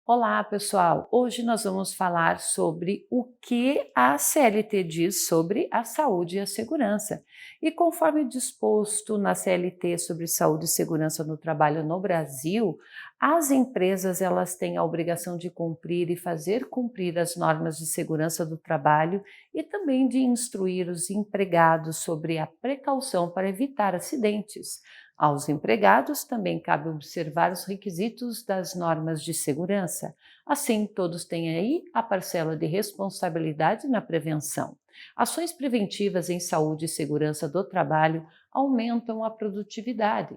Olá, pessoal! Hoje nós vamos falar sobre o que a CLT diz sobre a saúde e a segurança. E conforme disposto na CLT sobre saúde e segurança no trabalho no Brasil, as empresas elas têm a obrigação de cumprir e fazer cumprir as normas de segurança do trabalho e também de instruir os empregados sobre a precaução para evitar acidentes. Aos empregados também cabe observar os requisitos das normas de segurança. Assim, todos têm aí a parcela de responsabilidade na prevenção. Ações preventivas em saúde e segurança do trabalho aumentam a produtividade.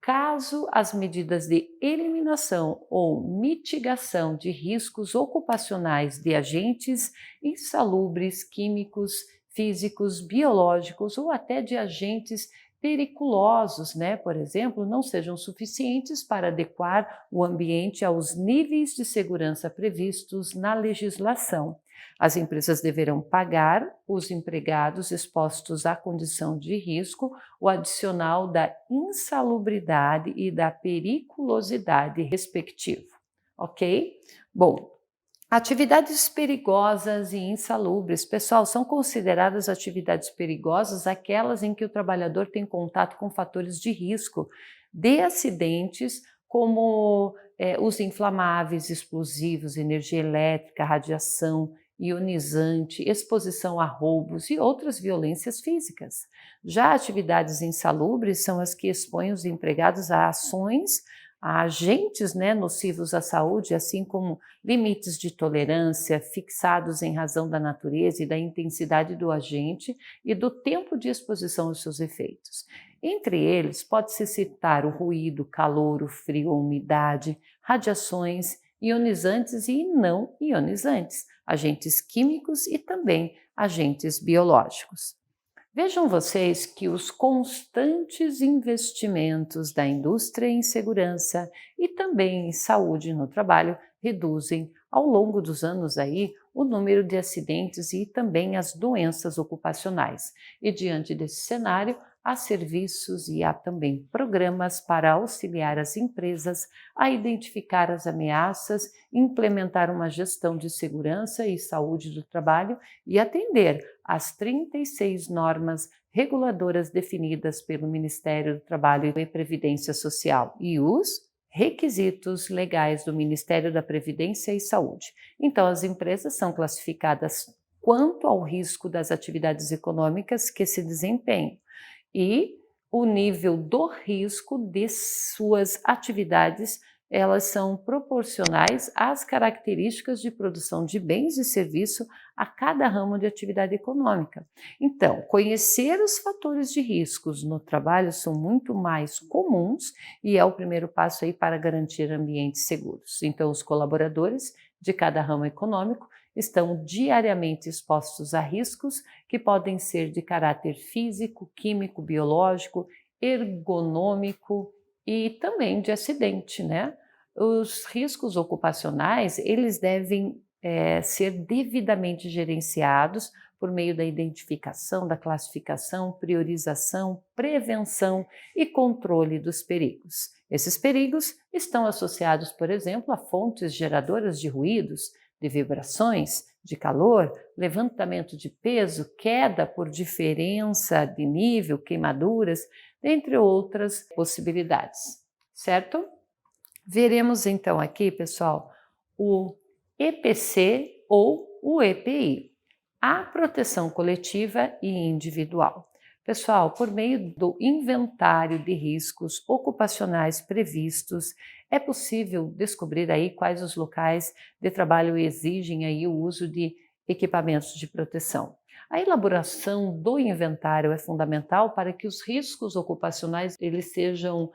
Caso as medidas de eliminação ou mitigação de riscos ocupacionais de agentes insalubres, químicos, físicos, biológicos ou até de agentes periculosos, por exemplo, não sejam suficientes para adequar o ambiente aos níveis de segurança previstos na legislação. As empresas deverão pagar os empregados expostos à condição de risco o adicional da insalubridade e da periculosidade respectivo, ok? Bom, atividades perigosas e insalubres. Pessoal, são consideradas atividades perigosas aquelas em que o trabalhador tem contato com fatores de risco de acidentes, como os inflamáveis, explosivos, energia elétrica, radiação ionizante, exposição a roubos e outras violências físicas. Já atividades insalubres são as que expõem os empregados a ações, a agentes nocivos à saúde, assim como limites de tolerância fixados em razão da natureza e da intensidade do agente e do tempo de exposição aos seus efeitos. Entre eles, pode-se citar o ruído, calor, o frio, a umidade, radiações ionizantes e não ionizantes, agentes químicos e também agentes biológicos. Vejam vocês que os constantes investimentos da indústria em segurança e também em saúde no trabalho reduzem ao longo dos anos aí o número de acidentes e também as doenças ocupacionais. E diante desse cenário, há serviços e há também programas para auxiliar as empresas a identificar as ameaças, implementar uma gestão de segurança e saúde do trabalho e atender às 36 normas reguladoras definidas pelo Ministério do Trabalho e Previdência Social e os requisitos legais do Ministério da Previdência e Saúde. Então, as empresas são classificadas quanto ao risco das atividades econômicas que se desempenham e o nível do risco de suas atividades, elas são proporcionais às características de produção de bens e serviços a cada ramo de atividade econômica. Então, conhecer os fatores de riscos no trabalho são muito mais comuns e é o primeiro passo aí para garantir ambientes seguros. Então, os colaboradores de cada ramo econômico estão diariamente expostos a riscos que podem ser de caráter físico, químico, biológico, ergonômico e também de acidente, Os riscos ocupacionais, eles devem ser devidamente gerenciados por meio da identificação, da classificação, priorização, prevenção e controle dos perigos. Esses perigos estão associados, por exemplo, a fontes geradoras de ruídos, de vibrações, de calor, levantamento de peso, queda por diferença de nível, queimaduras, entre outras possibilidades, certo? Veremos então aqui, pessoal, o EPC ou o EPI, a proteção coletiva e individual. Pessoal, por meio do inventário de riscos ocupacionais previstos, é possível descobrir aí quais os locais de trabalho exigem aí o uso de equipamentos de proteção. A elaboração do inventário é fundamental para que os riscos ocupacionais eles sejam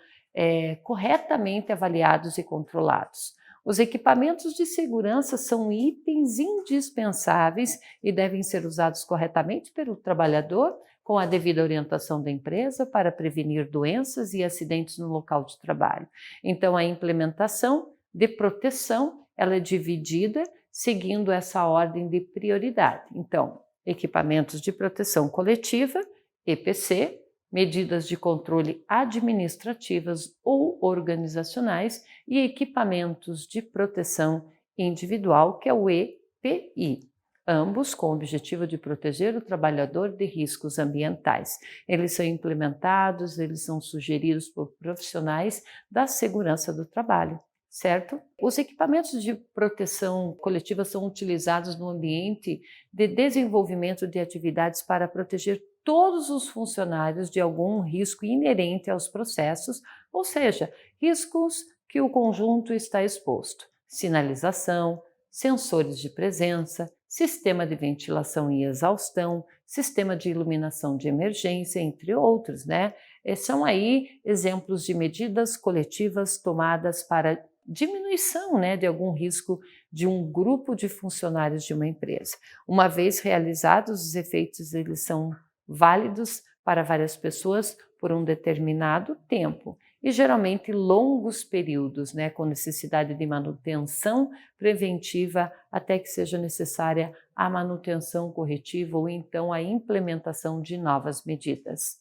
corretamente avaliados e controlados. Os equipamentos de segurança são itens indispensáveis e devem ser usados corretamente pelo trabalhador, com a devida orientação da empresa para prevenir doenças e acidentes no local de trabalho. Então, a implementação de proteção ela é dividida seguindo essa ordem de prioridade. Então, equipamentos de proteção coletiva, EPC, medidas de controle administrativas ou organizacionais e equipamentos de proteção individual, que é o EPI, ambos com o objetivo de proteger o trabalhador de riscos ambientais. Eles são implementados, eles são sugeridos por profissionais da segurança do trabalho, certo? Os equipamentos de proteção coletiva são utilizados no ambiente de desenvolvimento de atividades para proteger todos os funcionários de algum risco inerente aos processos, ou seja, riscos que o conjunto está exposto. Sinalização, sensores de presença, sistema de ventilação e exaustão, sistema de iluminação de emergência, entre outros, né? São aí exemplos de medidas coletivas tomadas para diminuição, né, de algum risco de um grupo de funcionários de uma empresa. Uma vez realizados, os efeitos eles são válidos para várias pessoas por um determinado tempo e geralmente longos períodos, né, com necessidade de manutenção preventiva até que seja necessária a manutenção corretiva ou então a implementação de novas medidas.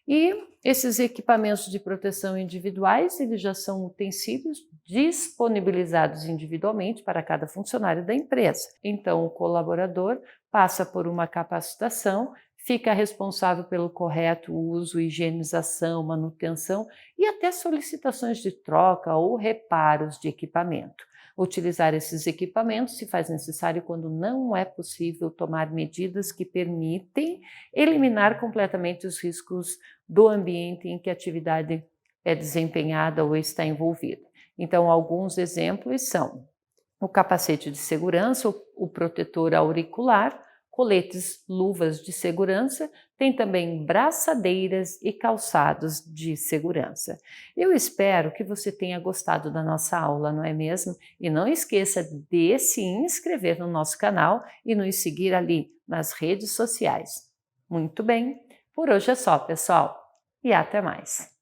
E esses equipamentos de proteção individuais, eles já são utensílios disponibilizados individualmente para cada funcionário da empresa. Então, o colaborador passa por uma capacitação, fica responsável pelo correto uso, higienização, manutenção e até solicitações de troca ou reparos de equipamento. Utilizar esses equipamentos se faz necessário quando não é possível tomar medidas que permitem eliminar completamente os riscos do ambiente em que a atividade é desempenhada ou está envolvida. Então, alguns exemplos são o capacete de segurança, o protetor auricular, coletes, luvas de segurança, tem também braçadeiras e calçados de segurança. Eu espero que você tenha gostado da nossa aula, não é mesmo? E não esqueça de se inscrever no nosso canal e nos seguir ali nas redes sociais. Muito bem, por hoje é só, pessoal, e até mais.